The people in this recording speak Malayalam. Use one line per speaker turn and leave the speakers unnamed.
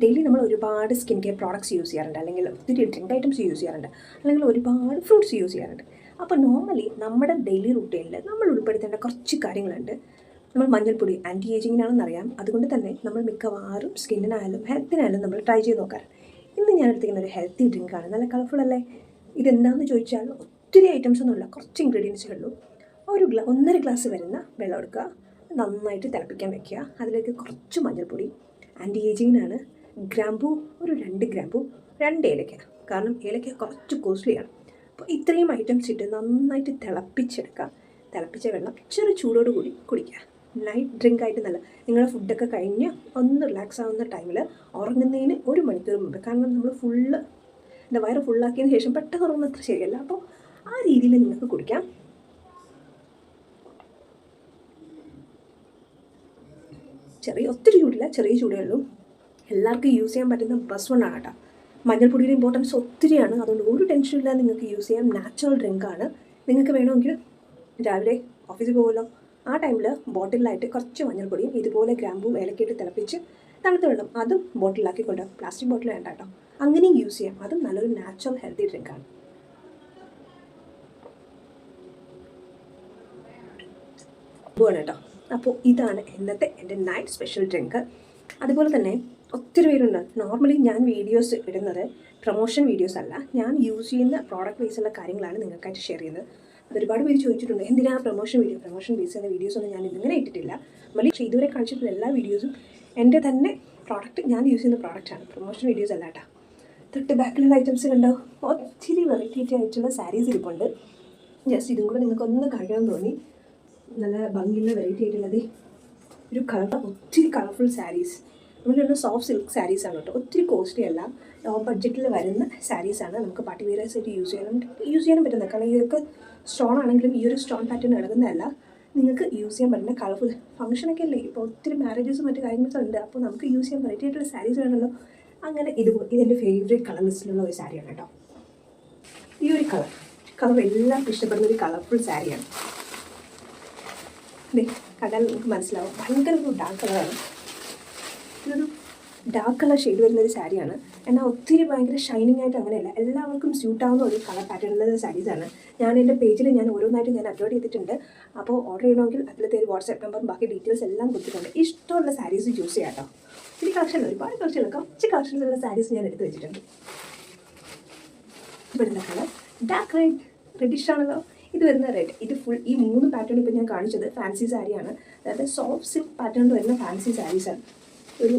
ഡെയിലി നമ്മൾ ഒരുപാട് സ്കിൻ കെയർ പ്രോഡക്റ്റ്സ് യൂസ് ചെയ്യാറുണ്ട്, അല്ലെങ്കിൽ ഒത്തിരി ഡ്രിങ്ക് ഐറ്റംസ് യൂസ് ചെയ്യാറുണ്ട്, അല്ലെങ്കിൽ ഒരുപാട് ഫ്രൂട്ട്സ് യൂസ് ചെയ്യാറുണ്ട്. അപ്പോൾ നോർമലി നമ്മുടെ ഡെയിലി റുട്ടീനിൽ നമ്മൾ ഉൾപ്പെടുത്തേണ്ട കുറച്ച് കാര്യങ്ങളുണ്ട്. നമ്മൾ മഞ്ഞൾപ്പൊടി ആൻറ്റി ഏജിങ്ങിനാണെന്നറിയാം, അതുകൊണ്ട് തന്നെ നമ്മൾ മിക്കവാറും സ്കിന്നിനായാലും ഹെൽത്തിനായാലും നമ്മൾ ട്രൈ ചെയ്ത് നോക്കാറ്. ഇന്ന് ഞാൻ എടുത്തിരിക്കുന്ന ഒരു ഹെൽത്തി ഡ്രിങ്കാണ്. നല്ല കളർഫുൾ അല്ലേ? ഇതെന്താണെന്ന് ചോദിച്ചാൽ ഒത്തിരി ഐറ്റംസ് ഒന്നുമില്ല, കുറച്ച് ഇൻഗ്രീഡിയൻസേ ഉള്ളൂ. 1.5 ഗ്ലാസ് വരുന്ന വെള്ളം എടുക്കുക, നന്നായിട്ട് തിളപ്പിക്കാൻ വെക്കുക. അതിലേക്ക് കുറച്ച് മഞ്ഞൾപ്പൊടി, ആൻറ്റി ഏജിങ്ങിനാണ്, ഗ്രാമ്പൂ ഒരു 2 ഗ്രാമ്പൂ, 2 ഏലക്ക, കാരണം ഏലക്ക കുറച്ച് കോസ്റ്റ്ലിയാണ്. അപ്പോൾ ഇത്രയും ഐറ്റംസ് ഇട്ട് നന്നായിട്ട് തിളപ്പിച്ചെടുക്കുക. തിളപ്പിച്ച വെള്ളം ചെറു ചൂടോടുകൂടി കുടിക്കുക. നൈറ്റ് ഡ്രിങ്ക് ആയിട്ട് നല്ല, നിങ്ങളുടെ ഫുഡൊക്കെ കഴിഞ്ഞ് ഒന്ന് റിലാക്സ് ആവുന്ന ടൈമിൽ ഉറങ്ങുന്നതിന് 1 മണിക്കൂർ മുമ്പ്. കാരണം നമ്മൾ വയറ് ഫുള്ളാക്കിയതിന് ശേഷം പെട്ടെന്ന് ഉറങ്ങുന്നത് അത്ര ശരിയല്ല. അപ്പോൾ ആ രീതിയിൽ നിങ്ങൾക്ക് കുടിക്കാം. ഒത്തിരി ചൂടില്ല, ചെറിയ ചൂടേ ഉള്ളൂ. എല്ലാവർക്കും യൂസ് ചെയ്യാൻ പറ്റുന്ന ബെസ്റ്റ് വണ്ണാണ് കേട്ടോ. മഞ്ഞൾപ്പൊടിയുടെ ഇമ്പോർട്ടൻസ് ഒത്തിരിയാണ്, അതുകൊണ്ട് ഒരു ടെൻഷനില്ല, നിങ്ങൾക്ക് യൂസ് ചെയ്യാം. നാച്ചുറൽ ഡ്രിങ്കാണ്. നിങ്ങൾക്ക് വേണമെങ്കിൽ രാവിലെ ഓഫീസിൽ പോകുമല്ലോ, ആ ടൈമിൽ ബോട്ടിലായിട്ട് കുറച്ച് മഞ്ഞൾപ്പൊടിയും ഇതുപോലെ ഗ്രാമ്പും ഏലക്കയിട്ട് തിളപ്പിച്ച് തണുത്ത വെള്ളം അതും ബോട്ടിലാക്കി കൊണ്ടുപോകും. പ്ലാസ്റ്റിക് ബോട്ടിൽ വേണ്ട കേട്ടോ, അങ്ങനെയും യൂസ് ചെയ്യാം. അതും നല്ലൊരു നാച്ചുറൽ ഹെൽത്തി ഡ്രിങ്കാണ്. കേട്ടോ. അപ്പോൾ ഇതാണ് ഇന്നത്തെ എൻ്റെ നൈറ്റ് സ്പെഷ്യൽ ഡ്രിങ്ക്. അതുപോലെ തന്നെ ഒത്തിരി പേരുണ്ട്. നോർമലി ഞാൻ വീഡിയോസ് ഇടുന്നത് പ്രൊമോഷൻ വീഡിയോസ് അല്ല, ഞാൻ യൂസ് ചെയ്യുന്ന പ്രോഡക്റ്റ് ബേസുള്ള കാര്യങ്ങളാണ് നിങ്ങൾക്കായിട്ട് ഷെയർ ചെയ്യുന്നത്. അതൊരുപാട് പേര് ചോദിച്ചിട്ടുണ്ട്, എന്തിനാ പ്രൊമോഷൻ ബേസ് ചെയ്യുന്ന വീഡിയോസൊന്നും ഞാൻ ഇങ്ങനെ ഇട്ടിട്ടില്ല. പക്ഷേ ഇതുവരെ കാണിച്ചിട്ടുള്ള എല്ലാ വീഡിയോസും എൻ്റെ തന്നെ പ്രോഡക്റ്റ്, ഞാൻ യൂസ് ചെയ്യുന്ന പ്രോഡക്റ്റാണ്, പ്രൊമോഷൻ വീഡിയോസ് അല്ല കേട്ടോ. തൊട്ട് ബാക്കിലുള്ള ഐറ്റംസ് കണ്ടോ, ഒത്തിരി വെറൈറ്റി ആയിട്ടുള്ള സാരീസ് ഇരിപ്പുണ്ട്. ജസ്റ്റ് ഇതും കൂടെ നിങ്ങൾക്കൊന്ന് കാണിക്കണം തോന്നി. നല്ല ഭംഗിയുള്ള വെറൈറ്റി ആയിട്ടുള്ളത് ഒരു ഒത്തിരി കളർഫുൾ സാരീസ്. നമ്മളുള്ള സോഫ്റ്റ് സിൽക്ക് സാരീസാണ് കേട്ടോ, ഒത്തിരി കോസ്റ്റ്ലി അല്ല, ലോ ബഡ്ജറ്റിൽ വരുന്ന സാരീസാണ്. നമുക്ക് പാർട്ടി വെയർസ് ആയിട്ട് യൂസ് ചെയ്യാനും പറ്റുന്നത്. കാരണം ഇതൊക്കെ സ്റ്റോൺ ആണെങ്കിലും ഈ ഒരു സ്റ്റോൺ പാറ്റേൺ നടക്കുന്നതല്ല, നിങ്ങൾക്ക് യൂസ് ചെയ്യാൻ പറ്റുന്ന കളർഫുൾ ഫംഗ്ഷനൊക്കെ അല്ലേ. ഇപ്പോൾ ഒത്തിരി മാരേജസും മറ്റു കാര്യങ്ങളൊക്കെ ഉണ്ട്, അപ്പോൾ നമുക്ക് യൂസ് ചെയ്യാൻ വെറൈറ്റി ആയിട്ടുള്ള സാരീസ് വേണമല്ലോ. അങ്ങനെ ഇതെൻ്റെ ഫേവറേറ്റ് കളർ ലിസ്റ്റിലുള്ള ഒരു സാരിയാണ് കേട്ടോ. ഈ ഒരു കളർ എല്ലാവർക്കും ഇഷ്ടപ്പെടുന്ന ഒരു കളർഫുൾ സാരിയാണ്. കണ്ടാൽ നിങ്ങൾക്ക് മനസ്സിലാവും, ഭയങ്കര ഒരു ഡാർക്ക് കളറാണ്. ഇതൊരു ഡാർക്ക് കളർ ഷെയ്ഡ് വരുന്നൊരു സാരിയാണ്. എന്നാൽ ഒത്തിരി ഭയങ്കര ഷൈനിങ് ആയിട്ട് അങ്ങനെയല്ല, എല്ലാവർക്കും സ്യൂട്ടാവുന്ന ഒരു കളർ പാറ്റേണുള്ള സാരീസാണ്. ഞാൻ എൻ്റെ പേജിൽ ഓരോന്നായിട്ട് അപ്ലോഡ് ചെയ്തിട്ടുണ്ട്. അപ്പോൾ ഓർഡർ ചെയ്യണമെങ്കിൽ അതിലത്തെ ഒരു വാട്സാപ്പ് നമ്പറും ബാക്കി ഡീറ്റെയിൽസ് എല്ലാം കൊടുത്തിട്ടുണ്ട്. ഇഷ്ടമുള്ള സാരീസ് ചൂസ് ചെയ്യാം കേട്ടോ. ഒത്തിരി കളക്ഷൻ, ഒരുപാട് കളക്ഷനുള്ള കുറച്ച് കളക്ഷൻസുള്ള സാരീസ് ഞാൻ എടുത്ത് വെച്ചിട്ടുണ്ട്. ഇവിടുന്ന കളർ ഡാർക്ക് റെഡിഷ് ആണല്ലോ. ഇത് വരുന്ന റെഡ്, ഇത് ഫുൾ ഈ 3 പാറ്റേൺ ഇപ്പോൾ ഞാൻ കാണിച്ചത് ഫാൻസി സാരിയാണ്. അതായത് സോഫ്റ്റ് സിൽക്ക് പാറ്റേണിൽ വരുന്ന ഫാൻസി സാരീസാണ്. ഒരു